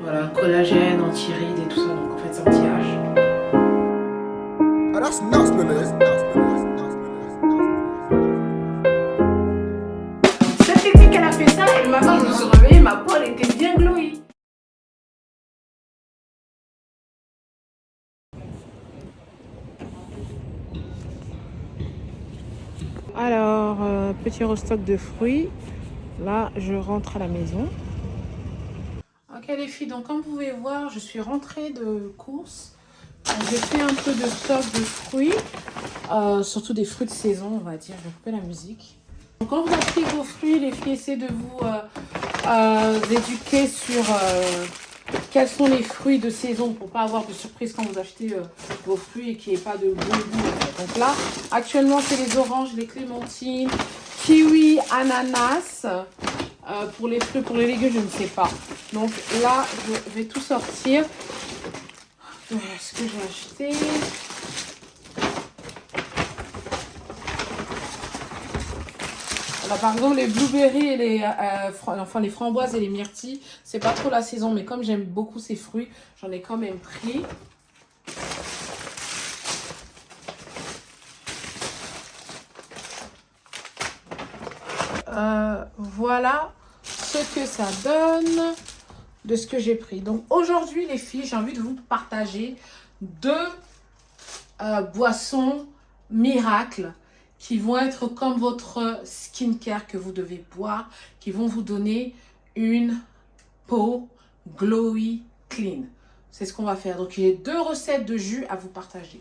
Voilà, collagène, anti-rides et tout ça, donc en fait c'est anti-âge. Cet été qu'elle a fait ça, et maintenant je me suis réveillée, ma peau elle était bien glowy. Alors, petit restock de fruits. Là, je rentre à la maison. Ok les filles, donc comme vous pouvez voir, je suis rentrée de course. J'ai fait un peu de stock de fruits, surtout des fruits de saison, on va dire. Je vais couper la musique. Donc quand vous achetez vos fruits, les filles, essayez de vous éduquer sur quels sont les fruits de saison pour pas avoir de surprise quand vous achetez vos fruits et qu'il n'y ait pas de bon goût. En fait. Donc là, actuellement, c'est les oranges, les clémentines, kiwi, ananas. Pour les fruits, pour les légumes, je ne sais pas. Donc là, je vais tout sortir. Ce que j'ai acheté. Alors, par exemple, les blueberries et les framboises et les myrtilles, c'est pas trop la saison, mais comme j'aime beaucoup ces fruits, j'en ai quand même pris. Voilà ce que ça donne de ce que j'ai pris. Donc aujourd'hui les filles, j'ai envie de vous partager deux boissons miracles qui vont être comme votre skincare que vous devez boire, qui vont vous donner une peau glowy clean. C'est ce qu'on va faire. Donc j'ai deux recettes de jus à vous partager.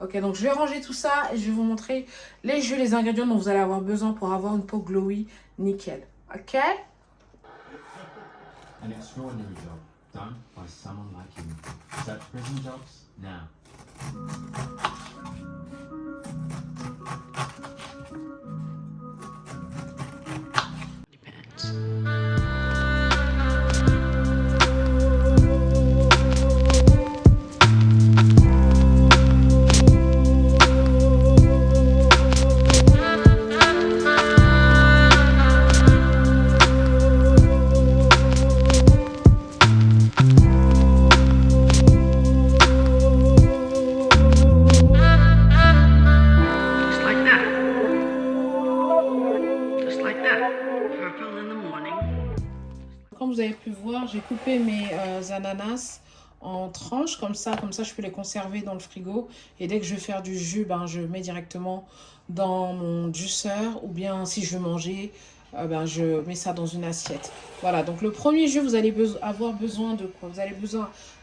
Ok, donc je vais ranger tout ça et je vais vous montrer les jus, les ingrédients dont vous allez avoir besoin pour avoir une peau glowy nickel. Ok? An extraordinary job done by someone like you. Search prison jobs now. Comme vous avez pu voir, j'ai coupé mes ananas en tranches comme ça je peux les conserver dans le frigo et dès que je vais faire du jus, je mets directement dans mon juiceur ou bien si je veux manger, je mets ça dans une assiette. Voilà, donc le premier jus, vous allez avoir besoin de quoi? Vous allez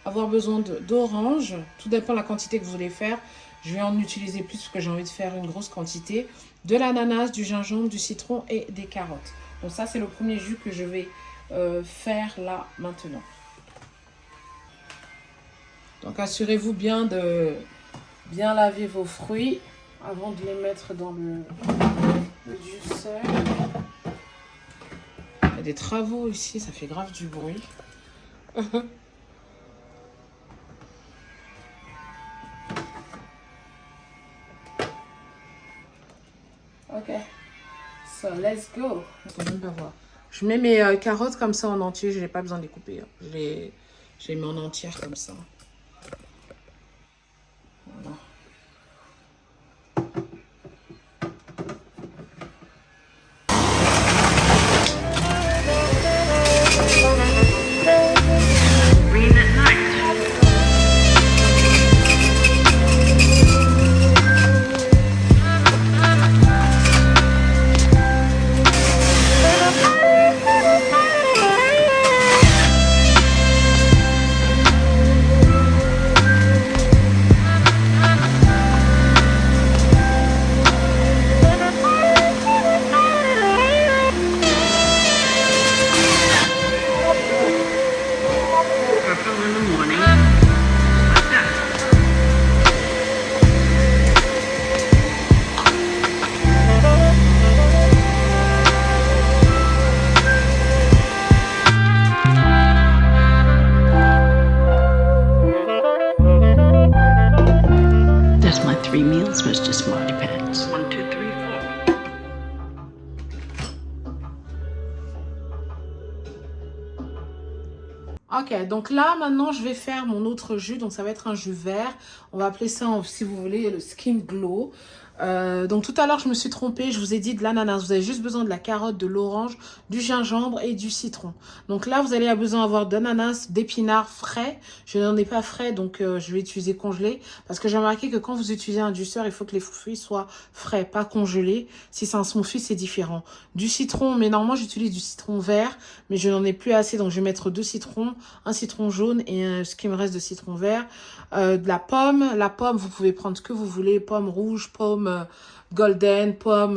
avoir besoin d'orange, tout dépend de la quantité que vous voulez faire. Je vais en utiliser plus parce que j'ai envie de faire une grosse quantité. De l'ananas, du gingembre, du citron et des carottes. Donc ça, c'est le premier jus que je vais faire là maintenant. Donc assurez-vous bien de bien laver vos fruits avant de les mettre dans le juiceur. Il y a des travaux ici, ça fait grave du bruit. Ok, so let's go. Je mets mes carottes comme ça en entier, je n'ai pas besoin de les couper. Je les mets en entière comme ça. Voilà. Ok, donc là, maintenant, je vais faire mon autre jus. Donc, ça va être un jus vert. On va appeler ça, si vous voulez, le Skin Glow. Donc, tout à l'heure, je me suis trompée. Je vous ai dit de l'ananas. Vous avez juste besoin de la carotte, de l'orange, du gingembre et du citron. Donc là, vous allez avoir besoin d'avoir d'ananas, d'épinards frais. Je n'en ai pas frais, donc je vais utiliser congelé. Parce que j'ai remarqué que quand vous utilisez un juiceur, il faut que les fruits soient frais, pas congelés. Si c'est un smoothie, c'est différent. Du citron, mais normalement, j'utilise du citron vert. Mais je n'en ai plus assez, donc je vais mettre 2 citrons. Un citron jaune et ce qui me reste de citron vert. De la pomme. La pomme, vous pouvez prendre ce que vous voulez. Pomme rouge, pomme golden, pomme,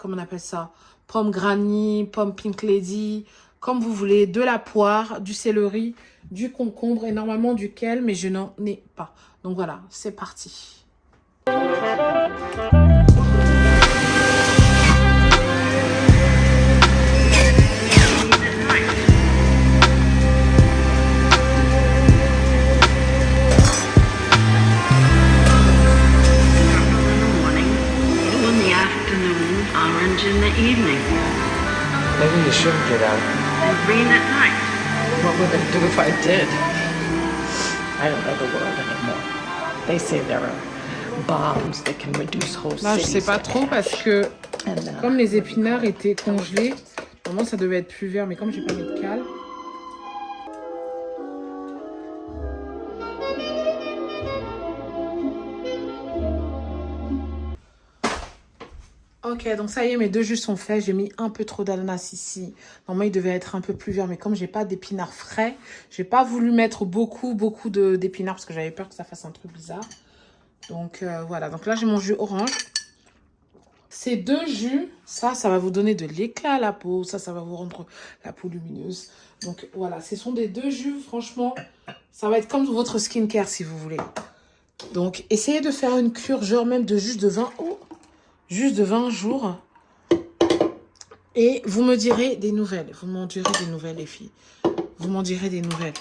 comment on appelle ça? Pomme granny, pomme pink lady, comme vous voulez. De la poire, du céleri, du concombre et normalement du kale, mais je n'en ai pas. Donc voilà, c'est parti. In the evening. Maybe you shouldn't get out. And green at night. What would they do if I did? I don't know the world anymore. They say there are bombs that can reduce whole Là, je sais pas trop parce que comme les épinards étaient congelés, normalement ça devait être plus vert, mais comme j'ai pas mis de cale. Ok, donc ça y est, mes 2 jus sont faits. J'ai mis un peu trop d'ananas ici. Normalement, il devait être un peu plus vert, mais comme j'ai pas d'épinards frais, j'ai pas voulu mettre beaucoup d'épinards parce que j'avais peur que ça fasse un truc bizarre. Donc voilà, donc là j'ai mon jus orange. Ces 2 jus, ça va vous donner de l'éclat à la peau. Ça va vous rendre la peau lumineuse. Donc voilà, ce sont des 2 jus, franchement, ça va être comme votre skincare si vous voulez. Donc essayez de faire une cure, genre même de juste de 20 juste de 20 jours. Et vous me direz des nouvelles. Vous m'en direz des nouvelles, les filles. Vous m'en direz des nouvelles.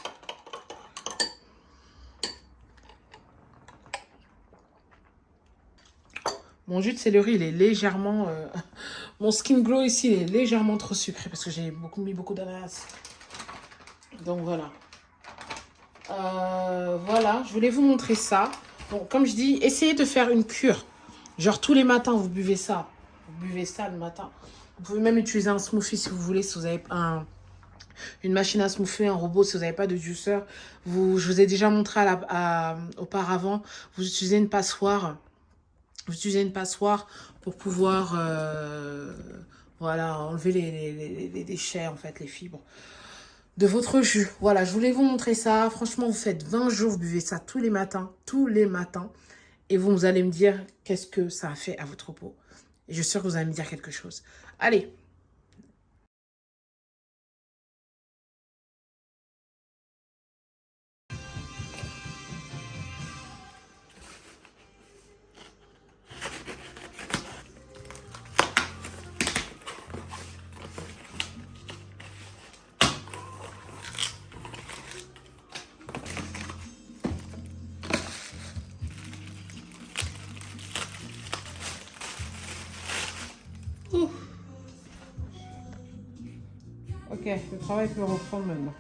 Mon jus de céleri, il est légèrement... mon Skin Glow ici, il est légèrement trop sucré parce que j'ai mis beaucoup d'ananas. Donc voilà. Voilà, je voulais vous montrer ça. Donc comme je dis, essayez de faire une cure. Genre tous les matins, vous buvez ça. Vous buvez ça le matin. Vous pouvez même utiliser un smoothie si vous voulez. Si vous avez une machine à smoothie, un robot, si vous n'avez pas de juicer. Je vous ai déjà montré auparavant. Vous utilisez une passoire. Vous utilisez une passoire pour pouvoir voilà, enlever les déchets, en fait, les fibres de votre jus. Voilà, je voulais vous montrer ça. Franchement, vous faites 20 jours, vous buvez ça tous les matins. Et vous allez me dire qu'est-ce que ça a fait à votre peau. Et je suis sûre que vous allez me dire quelque chose. Allez. Ok, le travail peut reprendre maintenant.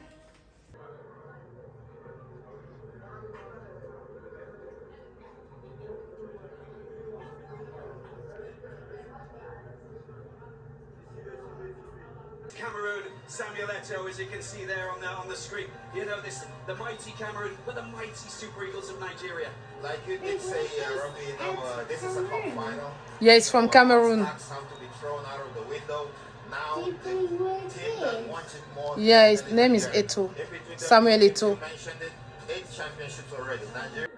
Cameroon, Samuel Eto'o, as you can see there on the screen. You know this, the mighty Cameroon, but the mighty Super Eagles of Nigeria. Like you did say, Robbie, this is a cup final. Yeah, it's from Cameroon. Stocks have to be thrown out of the window. Now, the team that wants it more. Yeah, his name is Eto'o. Samuel Eto'o. You mentioned it, 8 championships already. Nigeria.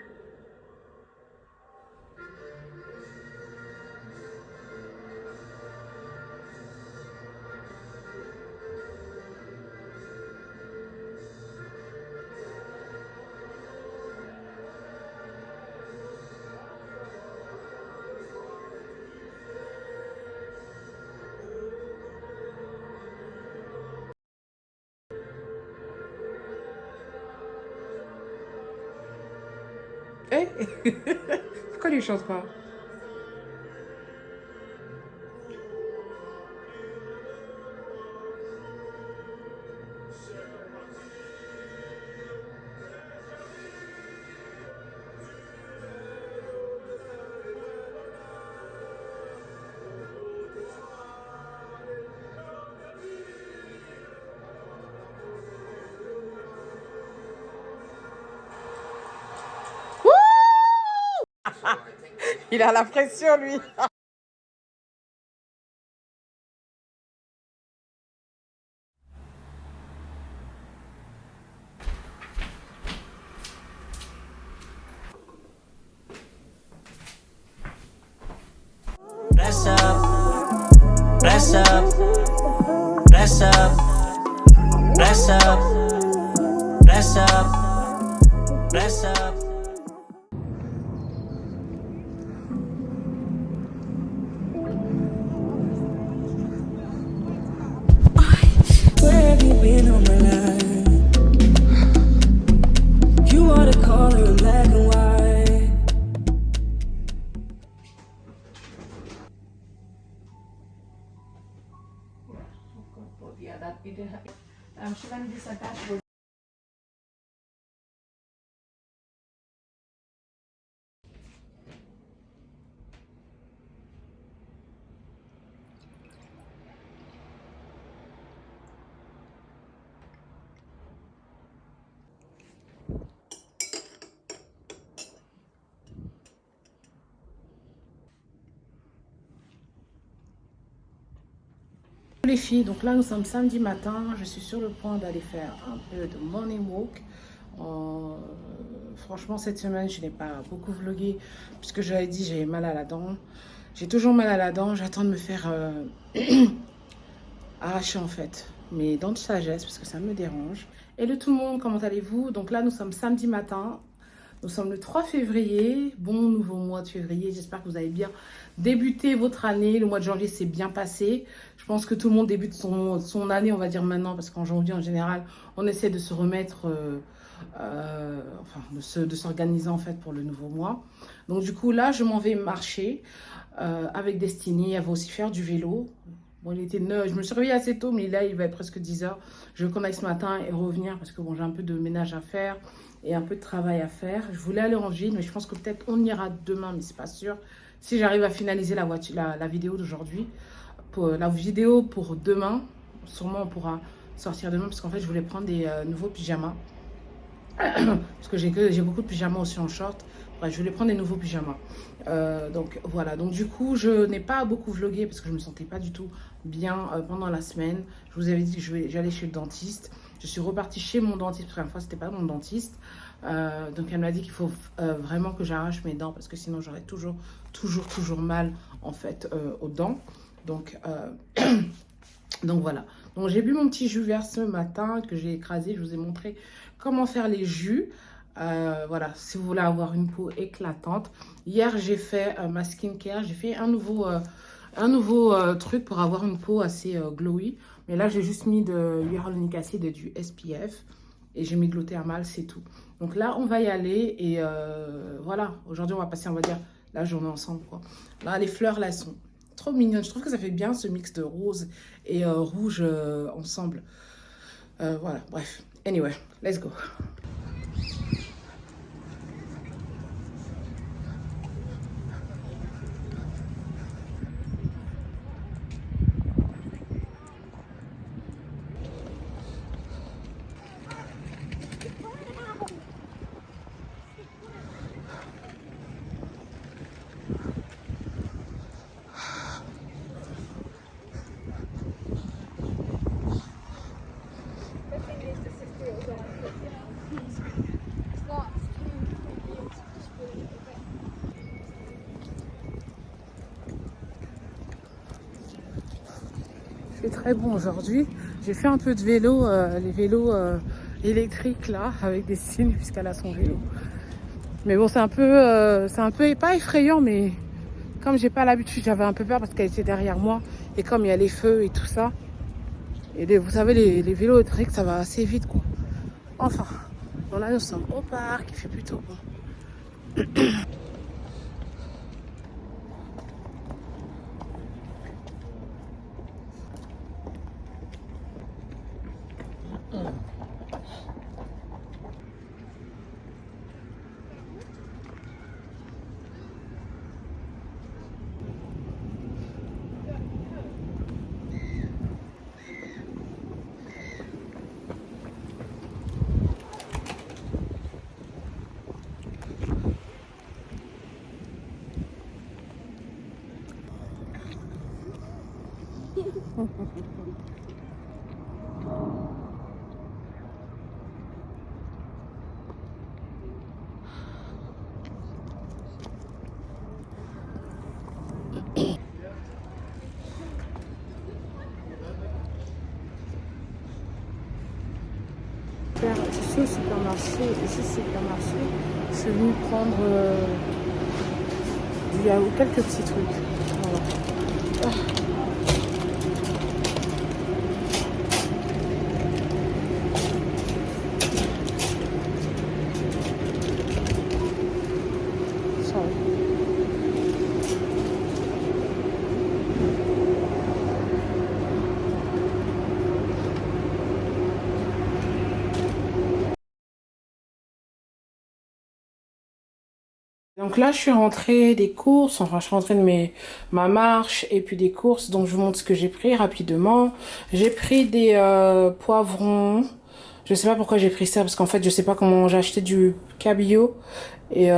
Eh pourquoi lui chante pas? think Il a la pression, lui. Bless up, bless up, bless up, bless up, bless up, bless up. Where have you been all my life? You are the color in black and white. Les filles, donc là nous sommes samedi matin, je suis sur le point d'aller faire un peu de morning walk. Franchement cette semaine je n'ai pas beaucoup vlogué puisque j'avais dit j'avais mal à la dent. J'ai toujours mal à la dent, j'attends de me faire arracher en fait mes dents de sagesse parce que ça me dérange. Hello tout le monde, comment allez-vous? Donc là nous sommes samedi matin. Nous sommes le 3 février, bon nouveau mois de février, j'espère que vous avez bien débuté votre année. Le mois de janvier s'est bien passé. Je pense que tout le monde débute son année, on va dire maintenant, parce qu'en janvier en général, on essaie de se remettre, de s'organiser en fait pour le nouveau mois. Donc du coup là, je m'en vais marcher avec Destiny, elle va aussi faire du vélo. Bon, il était 9, je me suis réveillée assez tôt, mais là il va être presque 10 h. Je veux qu'on aille ce matin et revenir parce que bon, j'ai un peu de ménage à faire et un peu de travail à faire. Je voulais aller en ville, mais je pense que peut-être on ira demain, mais c'est pas sûr. Si j'arrive à finaliser la vidéo d'aujourd'hui, la vidéo pour demain, sûrement on pourra sortir demain parce qu'en fait je voulais prendre des nouveaux pyjamas. Parce que j'ai beaucoup de pyjamas aussi en short. Bref, je voulais prendre des nouveaux pyjamas. Donc voilà, donc du coup je n'ai pas beaucoup vlogué parce que je me sentais pas du tout bien pendant la semaine. Je vous avais dit que j'allais chez le dentiste. Je suis repartie chez mon dentiste, parce que la fois c'était pas mon dentiste. Donc elle m'a dit qu'il faut vraiment que j'arrache mes dents parce que sinon j'aurais toujours mal en fait aux dents. Donc donc voilà. Donc j'ai bu mon petit jus vert ce matin que j'ai écrasé. Je vous ai montré comment faire les jus. Voilà, si vous voulez avoir une peau éclatante. Hier j'ai fait ma skincare. J'ai fait un nouveau truc pour avoir une peau assez glowy. Mais là j'ai juste mis de hyaluronique acide et du SPF. Et j'ai mis de l'eau thermale, c'est tout. Donc là on va y aller. Et voilà, aujourd'hui on va passer, on va dire, la journée ensemble, quoi. Là les fleurs là elles sont trop mignonnes. Je trouve que ça fait bien ce mix de rose et rouge ensemble. Voilà, bref. Anyway, let's go. Il fait très bon aujourd'hui. J'ai fait un peu de vélo, les vélos électriques là, avec des signes puisqu'elle a son vélo. Mais bon, c'est un peu pas effrayant, mais comme j'ai pas l'habitude, j'avais un peu peur parce qu'elle était derrière moi. Et comme il y a les feux et tout ça, et vous savez, les vélos électriques, ça va assez vite, quoi. Enfin, bon, là nous sommes au parc, il fait plutôt bon. Ici au supermarché, je suis venue prendre du yaourt, quelques petits trucs. Voilà. Sorry. Donc là, je suis rentrée des courses, enfin je suis rentrée de ma marche et puis des courses. Donc je vous montre ce que j'ai pris rapidement. J'ai pris des poivrons. Je sais pas pourquoi j'ai pris ça parce qu'en fait je sais pas comment j'ai acheté du cabillaud. Et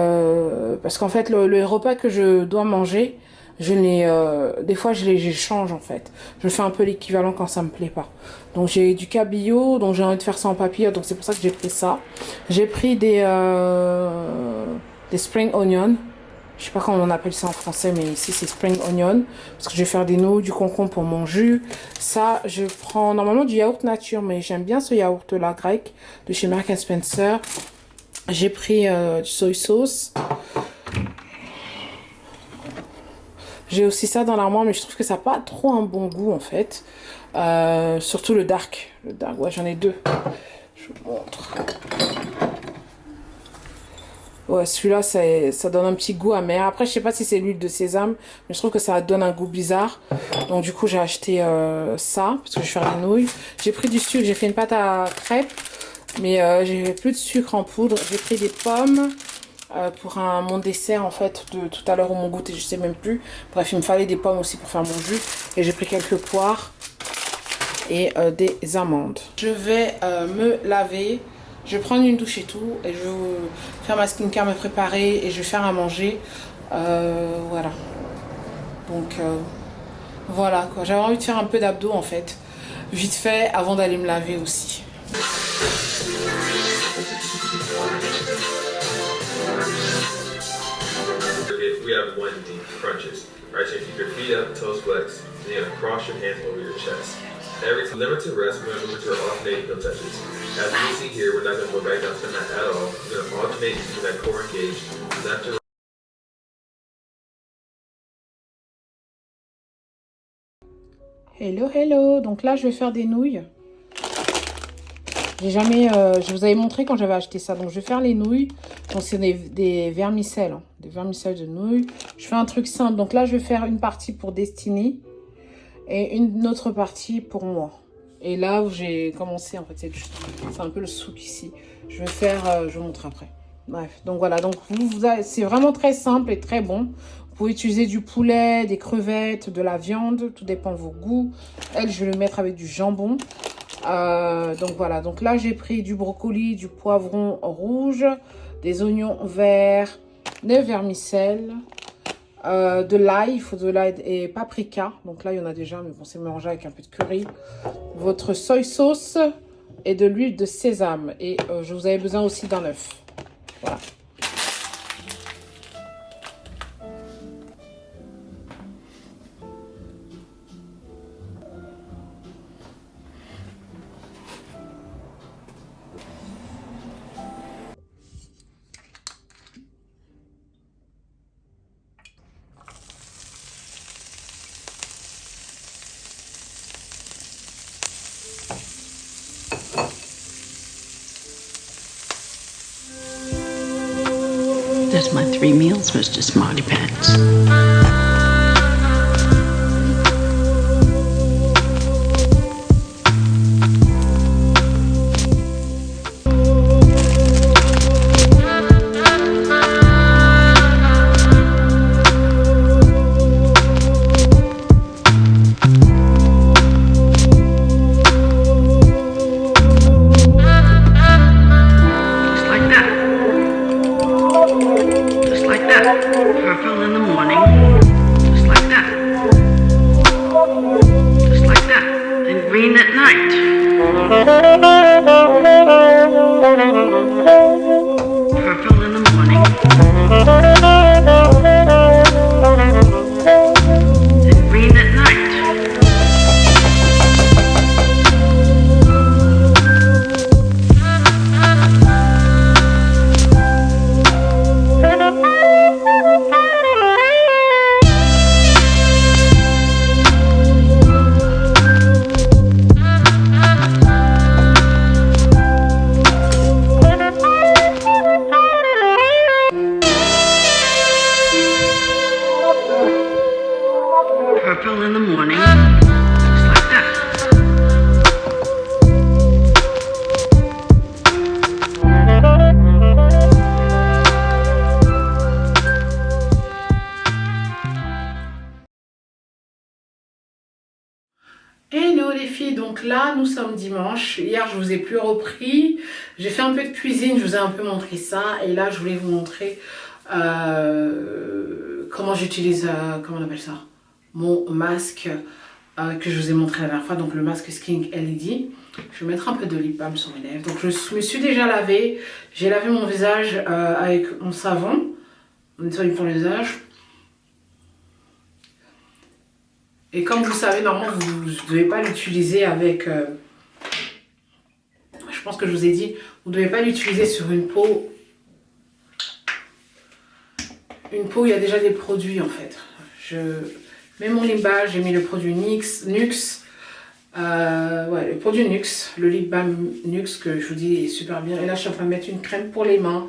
parce qu'en fait le repas que je dois manger, je n'ai des fois je change en fait. Je fais un peu l'équivalent quand ça me plaît pas. Donc j'ai du cabillaud, donc j'ai envie de faire ça en papier, donc c'est pour ça que j'ai pris ça. J'ai pris des spring onions. Je sais pas comment on appelle ça en français, mais ici c'est spring onion. Parce que je vais faire des nouilles, du concombre pour mon jus. Ça, je prends normalement du yaourt nature, mais j'aime bien ce yaourt là grec de chez Marks & Spencer. J'ai pris du soy sauce. J'ai aussi ça dans l'armoire, mais je trouve que ça n'a pas trop un bon goût en fait. Surtout le dark. Le dark, ouais, j'en ai deux. Je vous montre. Ouais, celui-là, ça donne un petit goût amer. Après, je sais pas si c'est l'huile de sésame, mais je trouve que ça donne un goût bizarre. Donc, du coup, j'ai acheté ça, parce que je vais faire des nouilles. J'ai pris du sucre, j'ai fait une pâte à crêpes, mais j'ai plus de sucre en poudre. J'ai pris des pommes pour mon dessert, en fait, de tout à l'heure, ou mon goûter, je sais même plus. Bref, il me fallait des pommes aussi pour faire mon jus. Et j'ai pris quelques poires et des amandes. Je vais me laver. Je vais prendre une douche et tout, et je vais faire ma skincare, me préparer, et je vais faire à manger. Voilà. Donc, voilà quoi. J'avais envie de faire un peu d'abdos en fait. Vite fait, avant d'aller me laver aussi. We have 1 deep crunches. Right, so you keep your feet up, toes flexed, and you're gonna cross your hands over your chest. Every time, limited rest, we're going to move into our alternating heel touches. As you can see here, we're not going to go back down to the mat at all. We're going to alternate between that core engaged, left to right. Hello, hello. Donc là, je vais faire des nouilles. J'ai jamais... je vous avais montré quand j'avais acheté ça. Donc, je vais faire les nouilles. Donc, c'est des vermicelles. Hein, des vermicelles de nouilles. Je fais un truc simple. Donc là, je vais faire une partie pour Destiny. Et une autre partie pour moi. Et là où j'ai commencé, en fait, c'est un peu le souk ici. Je vais faire, je vous montre après. Bref, donc voilà. Donc c'est vraiment très simple et très bon. Vous pouvez utiliser du poulet, des crevettes, de la viande. Tout dépend de vos goûts. Elle, je vais le mettre avec du jambon. Donc voilà. Donc là, j'ai pris du brocoli, du poivron rouge, des oignons verts, des vermicelles. De l'ail, il faut de l'ail et paprika. Donc là, il y en a déjà, mais bon, c'est mélangé avec un peu de curry. Votre soy sauce et de l'huile de sésame. Et je vous avais besoin aussi d'un œuf. Voilà. That's my 3 meals, Mr. Smarty Pants. Purple in the morning, filles, donc là nous sommes dimanche. Hier je vous ai plus repris, j'ai fait un peu de cuisine, je vous ai un peu montré ça. Et là je voulais vous montrer comment j'utilise, comment on appelle ça, mon masque que je vous ai montré la dernière fois. Donc le masque Skin LED. Je vais mettre un peu de lip balm sur mes lèvres. Donc je me suis déjà lavé, j'ai lavé mon visage avec mon savon, on nettoie pour le visage. Et comme vous savez, normalement, vous ne devez pas l'utiliser avec... je pense que je vous ai dit, vous ne devez pas l'utiliser sur une peau... Une peau où il y a déjà des produits, en fait. Je mets mon lip balm, j'ai mis le produit NYX. Ouais, le produit NYX, le lip balm NYX que je vous dis est super bien. Et là, je suis en train de mettre une crème pour les mains.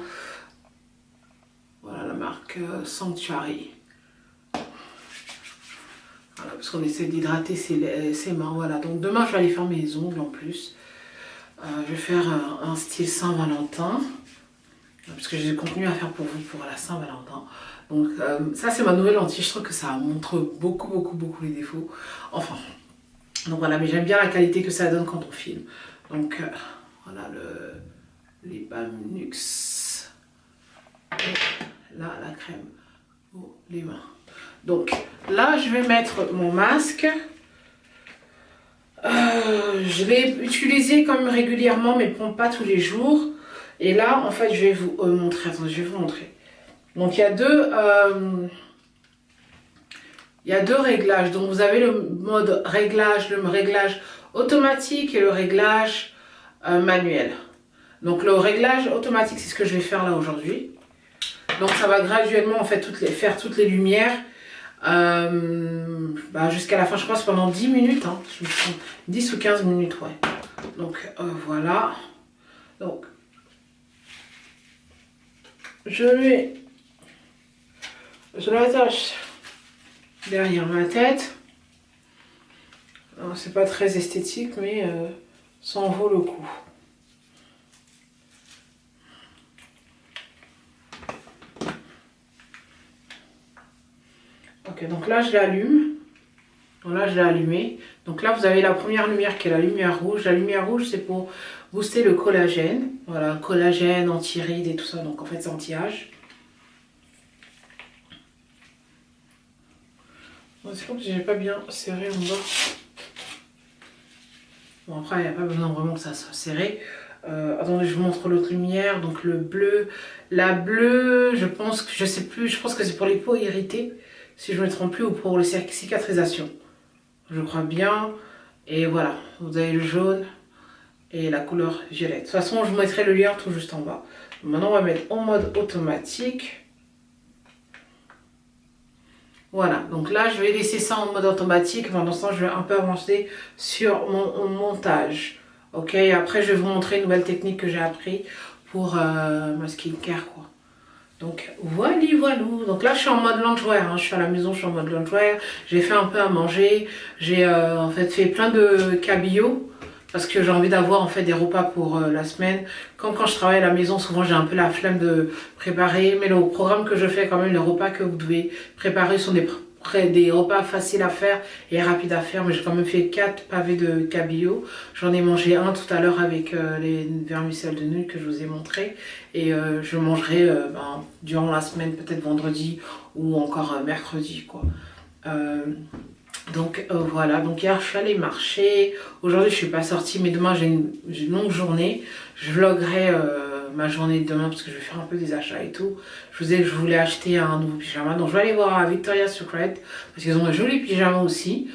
Voilà, la marque Sanctuary. Voilà, parce qu'on essaie d'hydrater ses mains. Voilà, donc demain je vais aller faire mes ongles en plus. Je vais faire un style Saint-Valentin. Parce que j'ai du contenu à faire pour vous pour la Saint-Valentin. Donc ça c'est ma nouvelle lentille. Je trouve que ça montre beaucoup les défauts. Enfin, donc voilà, mais j'aime bien la qualité que ça donne quand on filme. Donc voilà les balms NYX. Et là la crème pour les mains. Donc là je vais mettre mon masque. Je l'ai utilisé quand même régulièrement mais bon, pas tous les jours. Et là en fait je vais vous montrer. Attendez, je vais vous montrer. Donc il y a deux réglages. Donc vous avez le mode réglage, le réglage automatique et le réglage manuel. Donc le réglage automatique c'est ce que je vais faire là aujourd'hui. Donc ça va graduellement en fait faire toutes les lumières jusqu'à la fin, je pense pendant 10 minutes, hein. 10 ou 15 minutes, ouais. Donc voilà. Donc je l'attache derrière ma tête. C'est pas très esthétique mais ça en vaut le coup. Ok, donc là je l'allume. Donc là je l'ai allumé. Donc là vous avez la première lumière qui est la lumière rouge. La lumière rouge c'est pour booster le collagène. Voilà, collagène, anti-rides et tout ça. Donc en fait c'est anti-âge. C'est comme si j'ai pas bien serré en bas. Bon après il n'y a pas besoin vraiment que ça soit serré. Attendez, je vous montre l'autre lumière. Donc le bleu. La bleue, je pense que je sais plus. Je pense que c'est pour les peaux irritées. Si je ne me trompe plus, ou pour les cicatrisations. Je crois bien. Et voilà, vous avez le jaune et la couleur violette. De toute façon, je vous mettrai le lien tout juste en bas. Maintenant, on va mettre en mode automatique. Voilà, donc là, je vais laisser ça en mode automatique. Pendant ce temps, je vais un peu avancer sur mon montage. Ok, après, je vais vous montrer une nouvelle technique que j'ai appris pour ma skincare, quoi. Donc voilà. Donc là je suis en mode loungewear, hein. Je suis à la maison, je suis en mode loungewear. J'ai fait un peu à manger. J'ai en fait fait plein de cabillaud. Parce que j'ai envie d'avoir en fait des repas pour la semaine. Quand je travaille à la maison, souvent j'ai un peu la flemme de préparer. Mais le programme que je fais quand même, les repas que vous devez préparer sont des repas faciles à faire et rapides à faire. Mais j'ai quand même fait 4 pavés de cabillaud. J'en ai mangé un tout à l'heure avec les vermicelles de nouilles que je vous ai montré. Et je mangerai durant la semaine, peut-être vendredi ou encore mercredi, quoi. Donc voilà, donc hier je suis allée marcher. Aujourd'hui je suis pas sortie mais demain j'ai une longue journée. Je vloggerai ma journée de demain parce que je vais faire un peu des achats et tout. Je vous disais que je voulais acheter un nouveau pyjama. Donc je vais aller voir à Victoria's Secret parce qu'ils ont de jolis pyjamas aussi.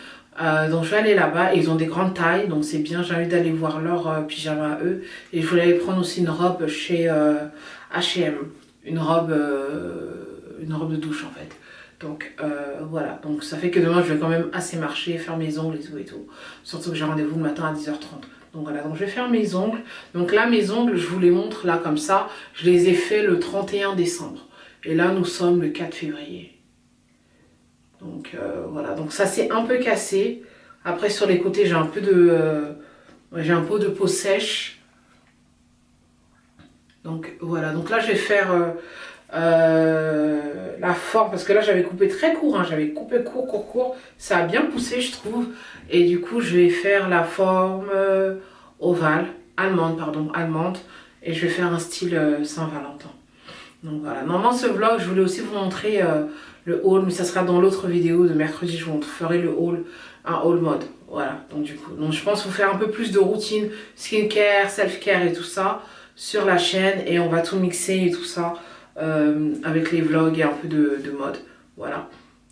Donc je vais aller là-bas et ils ont des grandes tailles. Donc c'est bien, j'ai envie d'aller voir leur pyjama à eux. Et je voulais aller prendre aussi une robe chez H&M. Une robe de douche en fait. Donc voilà, donc ça fait que demain je vais quand même assez marcher, faire mes ongles et tout. Surtout que j'ai rendez-vous le matin à 10h30. Donc voilà, donc je vais faire mes ongles. Donc là mes ongles, je vous les montre là comme ça. Je les ai faits le 31 décembre. Et là nous sommes le 4 février. Donc voilà, donc ça c'est un peu cassé. Après sur les côtés j'ai un peu de peau sèche. Donc voilà, donc là je vais faire la forme, parce que là j'avais coupé très court, hein, j'avais coupé court, ça a bien poussé je trouve, et du coup je vais faire la forme ovale, allemande, et je vais faire un style Saint-Valentin. Donc voilà, normalement ce vlog je voulais aussi vous montrer le haul, mais ça sera dans l'autre vidéo de mercredi, je vous ferai le haul, un haul mode, voilà. Donc je pense vous faire un peu plus de routine, skincare, self-care et tout ça sur la chaîne, et on va tout mixer et tout ça avec les vlogs et un peu de mode, voilà.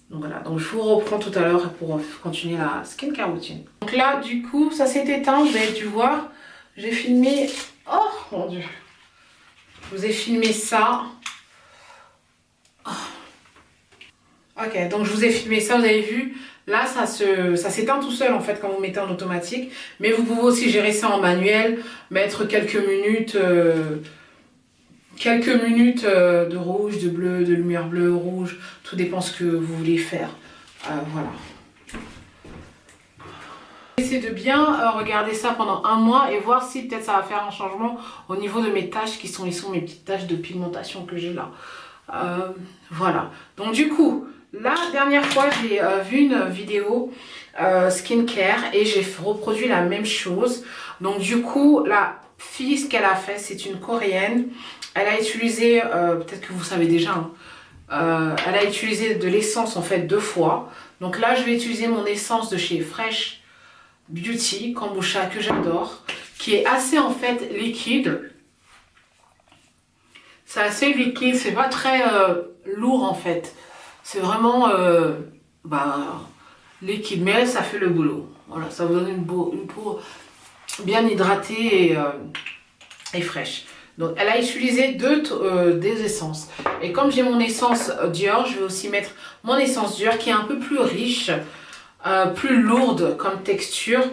Donc je vous reprends tout à l'heure pour continuer la skincare routine. Donc là du coup ça s'est éteint, vous avez dû voir, j'ai filmé, oh mon dieu, je vous ai filmé ça. Ok, donc je vous ai filmé ça, vous avez vu, là ça s'éteint tout seul en fait quand vous mettez en automatique, mais vous pouvez aussi gérer ça en manuel, mettre quelques minutes de rouge, de bleu, de lumière bleue, rouge, tout dépend ce que vous voulez faire, voilà. Essayez de bien regarder ça pendant un mois et voir si peut-être ça va faire un changement au niveau de mes taches qui sont mes petites taches de pigmentation que j'ai là. Voilà, donc du coup la dernière fois j'ai vu une vidéo skincare et j'ai reproduit la même chose. Donc du coup la fille, ce qu'elle a fait, c'est une coréenne, elle a utilisé peut-être que vous savez déjà hein, elle a utilisé de l'essence en fait 2 fois. Donc là je vais utiliser mon essence de chez Fresh Beauty Kombucha que j'adore, qui est assez en fait liquide. C'est assez liquide, c'est pas très lourd en fait. C'est vraiment liquide, mais ça fait le boulot. Voilà, ça vous donne une peau bien hydratée et fraîche. Donc elle a utilisé des essences. Et comme j'ai mon essence Dior, je vais aussi mettre mon essence Dior qui est un peu plus riche, plus lourde comme texture.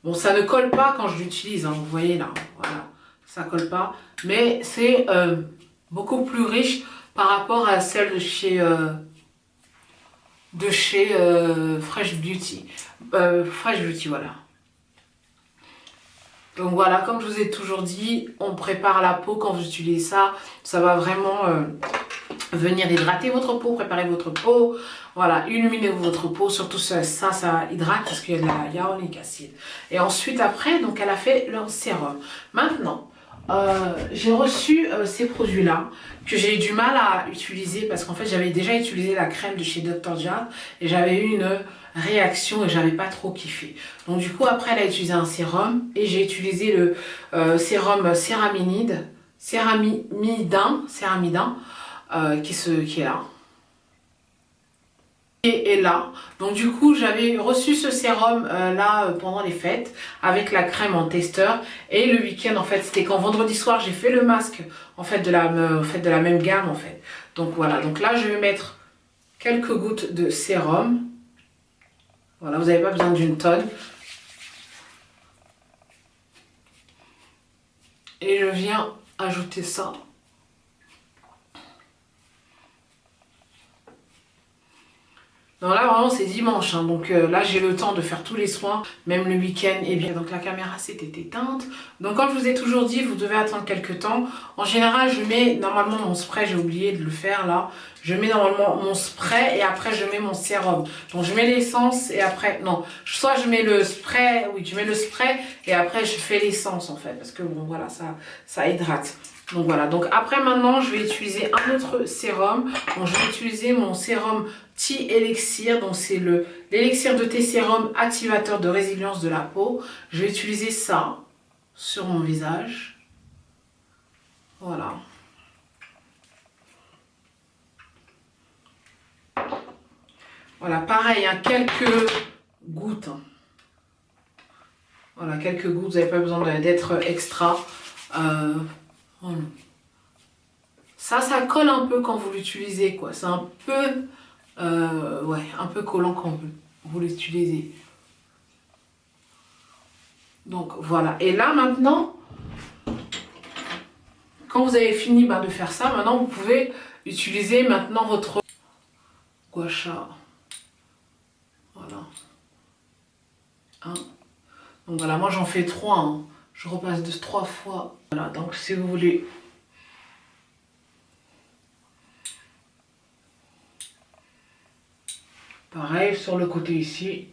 Bon, ça ne colle pas quand je l'utilise, hein, vous voyez là, voilà, ça colle pas. Mais c'est beaucoup plus riche par rapport à celle de chez Fresh Beauty. Fresh Beauty, voilà. Donc voilà, comme je vous ai toujours dit, on prépare la peau quand vous utilisez ça. Ça va vraiment venir hydrater votre peau, préparer votre peau. Voilà, illuminer votre peau. Surtout ça hydrate parce qu'il y a de la hyaluronique acide. Et ensuite, après, donc elle a fait leur sérum. Maintenant, j'ai reçu ces produits-là que j'ai eu du mal à utiliser parce qu'en fait, j'avais déjà utilisé la crème de chez Dr. Jart et j'avais eu une réaction et j'avais pas trop kiffé. Donc du coup après elle a utilisé un sérum et j'ai utilisé le sérum céramidin qui est là et là. Donc du coup j'avais reçu ce sérum là pendant les fêtes avec la crème en testeur, et le week-end en fait c'était quand vendredi soir j'ai fait le masque en fait de la même gamme en fait. Donc voilà, donc là je vais mettre quelques gouttes de sérum. Voilà, vous n'avez pas besoin d'une tonne. Et je viens ajouter ça. Non, là vraiment c'est dimanche, hein, donc là j'ai le temps de faire tous les soins, même le week-end. Et bien donc la caméra s'était éteinte. Donc comme je vous ai toujours dit, vous devez attendre quelques temps. En général je mets normalement mon spray, j'ai oublié de le faire là. Je mets normalement mon spray et après je mets mon sérum. Donc je mets l'essence et après, non, soit je mets le spray, oui je mets le spray et après je fais l'essence en fait. Parce que bon voilà, ça hydrate. Donc voilà, donc après maintenant je vais utiliser un autre sérum. Donc je vais utiliser mon sérum Tea Elixir. Donc c'est l'élixir de thé sérum activateur de résilience de la peau. Je vais utiliser ça sur mon visage. Voilà. Voilà, pareil, hein, quelques gouttes. Hein. Voilà, quelques gouttes, vous n'avez pas besoin d'être extra. Voilà. Ça colle un peu quand vous l'utilisez, quoi. C'est un peu, ouais, un peu collant quand vous l'utilisez. Donc voilà. Et là maintenant, quand vous avez fini de faire ça, maintenant vous pouvez utiliser maintenant votre gua sha. Voilà. Donc voilà, moi j'en fais 3. Hein. Je repasse de 3 fois. Voilà, donc si vous voulez Pareil sur le côté ici.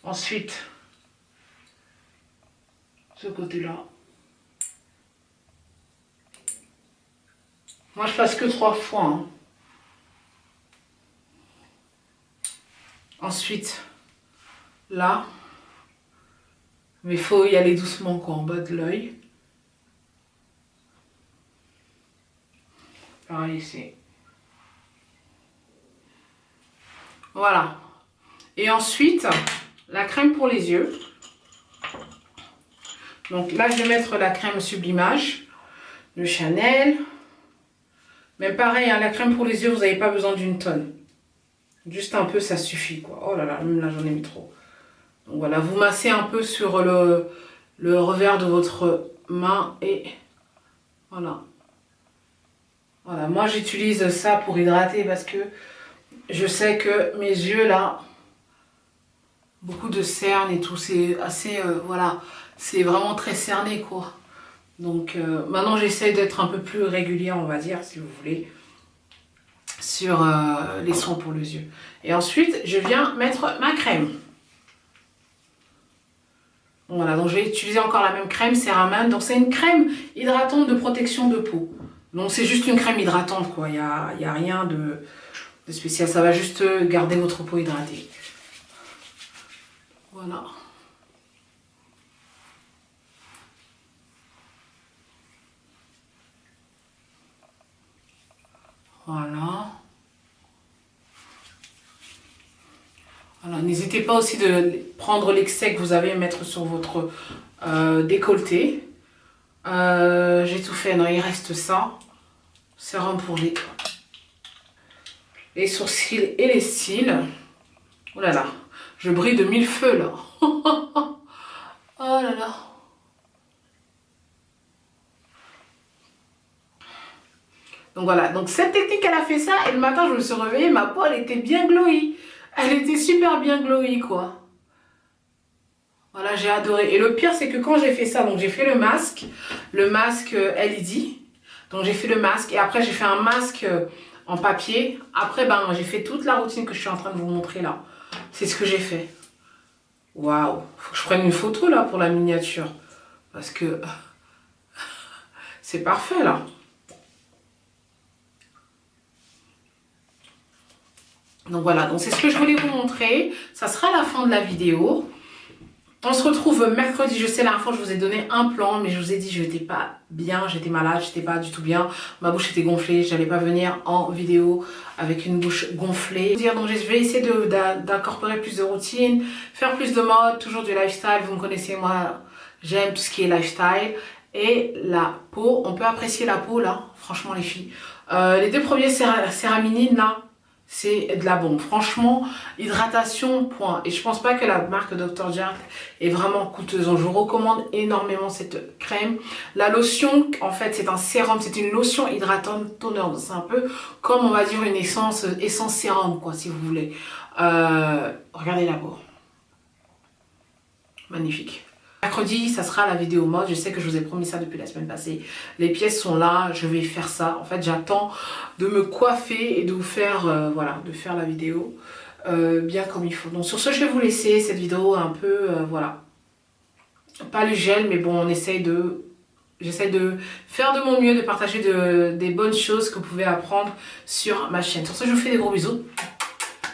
Ensuite, ce côté-là. Moi, je passe que 3 fois. Hein. Ensuite, là. Mais il faut y aller doucement, quoi, en bas de l'œil. Pareil ici. Voilà. Et ensuite, la crème pour les yeux. Donc là, je vais mettre la crème sublimage de Chanel. Mais pareil, hein, la crème pour les yeux, vous n'avez pas besoin d'une tonne. Juste un peu, ça suffit, quoi. Oh là là, même là, j'en ai mis trop. Donc voilà, vous massez un peu sur le revers de votre main et voilà. Voilà, moi j'utilise ça pour hydrater parce que je sais que mes yeux là, beaucoup de cernes et tout, c'est assez, voilà, c'est vraiment très cerné quoi. Donc maintenant j'essaie d'être un peu plus régulière, on va dire, si vous voulez, sur les soins pour les yeux. Et ensuite, je viens mettre ma crème. Voilà, donc je vais utiliser encore la même crème CeraMan. Donc c'est une crème hydratante de protection de peau. Donc c'est juste une crème hydratante quoi, il n'y a rien de spécial. Ça va juste garder votre peau hydratée. Voilà. Voilà. Voilà, n'hésitez pas aussi de prendre l'excès que vous avez et mettre sur votre décolleté. J'ai tout fait, non, il reste ça. Sérum pour les sourcils et les cils. Oh là là, je brille de 1000 feux là. Oh là là. Donc voilà, donc cette technique elle a fait ça et le matin je me suis réveillée, ma peau elle était bien glowy. Elle était super bien glowy quoi. Voilà, j'ai adoré. Et le pire c'est que quand j'ai fait ça, donc j'ai fait le masque LED. Donc j'ai fait le masque et après j'ai fait un masque en papier. Après ben j'ai fait toute la routine que je suis en train de vous montrer là. C'est ce que j'ai fait. Waouh, faut que je prenne une photo là pour la miniature. Parce que c'est parfait là. Donc voilà, donc c'est ce que je voulais vous montrer. Ça sera la fin de la vidéo. On se retrouve mercredi. Je sais, la dernière fois, je vous ai donné un plan, mais je vous ai dit que je n'étais pas bien, j'étais malade, j'étais pas du tout bien. Ma bouche était gonflée, j'allais pas venir en vidéo avec une bouche gonflée. Donc je vais essayer d'incorporer plus de routine, faire plus de mode, toujours du lifestyle. Vous me connaissez, moi, j'aime tout ce qui est lifestyle. Et la peau, on peut apprécier la peau là, franchement les filles. Les deux premiers céraminines là, c'est de la bombe. Franchement, hydratation, point. Et je pense pas que la marque Dr. Jart est vraiment coûteuse. Donc, je vous recommande énormément cette crème. La lotion, en fait, c'est un sérum. C'est une lotion hydratante tonnante. C'est un peu comme, on va dire, une essence sérum, quoi, si vous voulez. Regardez la peau. Magnifique. Mercredi, ça sera la vidéo mode. Je sais que je vous ai promis ça depuis la semaine passée. Les pièces sont là. Je vais faire ça. En fait, j'attends de me coiffer et de vous faire, voilà, de faire la vidéo bien comme il faut. Donc, sur ce, je vais vous laisser cette vidéo un peu, voilà. Pas le gel, mais bon, j'essaie de faire de mon mieux, de partager des bonnes choses que vous pouvez apprendre sur ma chaîne. Sur ce, je vous fais des gros bisous.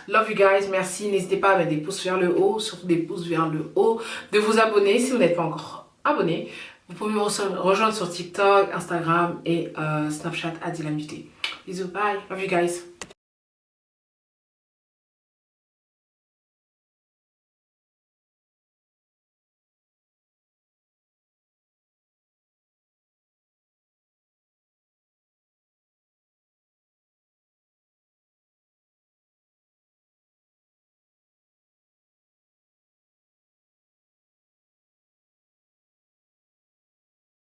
Love you guys, merci. N'hésitez pas à mettre des pouces vers le haut, surtout des pouces vers le haut, de vous abonner si vous n'êtes pas encore abonné. Vous pouvez me rejoindre sur TikTok, Instagram et Snapchat @DilaMutée. Bisous, bye. Love you guys.